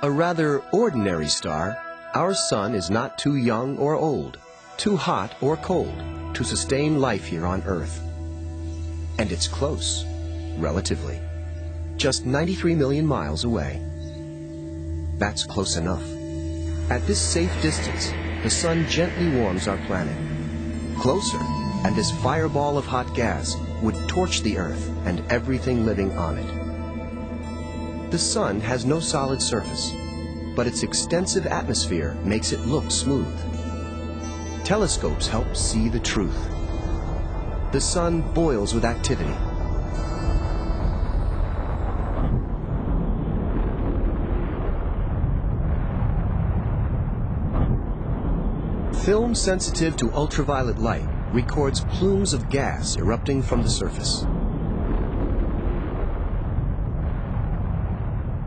A rather ordinary star, our sun is not too young or old, too hot or cold to sustain life here on Earth. And it's close, relatively, just 93 million miles away. That's close enough. At this safe distance, the sun gently warms our planet. Closer, and this fireball of hot gas would torch the Earth and everything living on it. The sun has no solid surface, but its extensive atmosphere makes it look smooth. Telescopes help see the truth. The sun boils with activity. Film sensitive to ultraviolet light records plumes of gas erupting from the surface.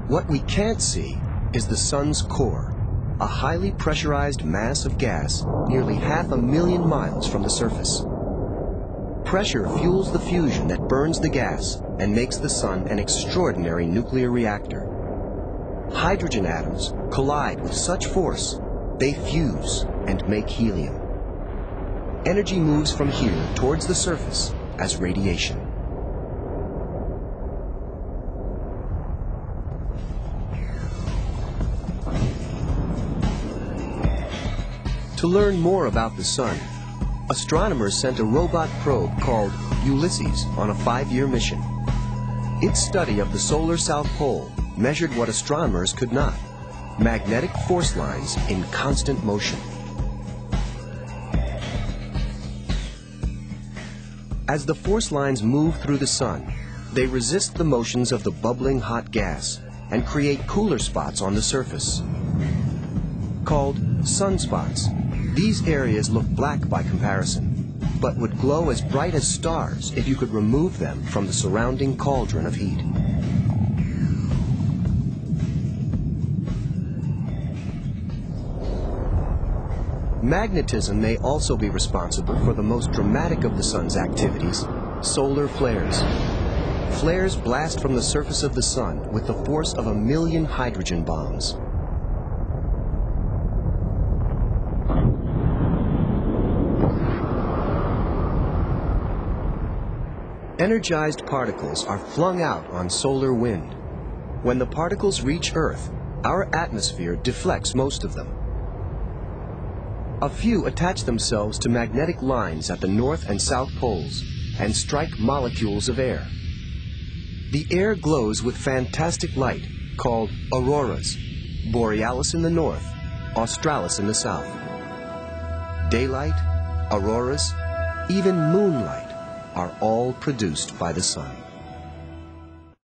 What we can't see is the sun's core, a highly pressurized mass of gas nearly 500,000 miles from the surface. Pressure fuels the fusion that burns the gas and makes the sun an extraordinary nuclear reactor. Hydrogen atoms collide with such force, they fuse and make helium. Energy moves from here towards the surface as radiation. To learn more about the sun, astronomers sent a robot probe called Ulysses on a 5-year mission. Its study of the solar South Pole measured what astronomers could not: magnetic force lines in constant motion. As the force lines move through the sun, they resist the motions of the bubbling hot gas and create cooler spots on the surface. Called sunspots, these areas look black by comparison, but would glow as bright as stars if you could remove them from the surrounding cauldron of heat. Magnetism may also be responsible for the most dramatic of the sun's activities, solar flares. Flares blast from the surface of the sun with the force of 1,000,000 hydrogen bombs. Energized particles are flung out on solar wind. When the particles reach Earth, our atmosphere deflects most of them. A few attach themselves to magnetic lines at the North and South poles and strike molecules of air. The air glows with fantastic light called auroras, borealis in the north, australis in the south. Daylight, auroras, even moonlight are all produced by the sun.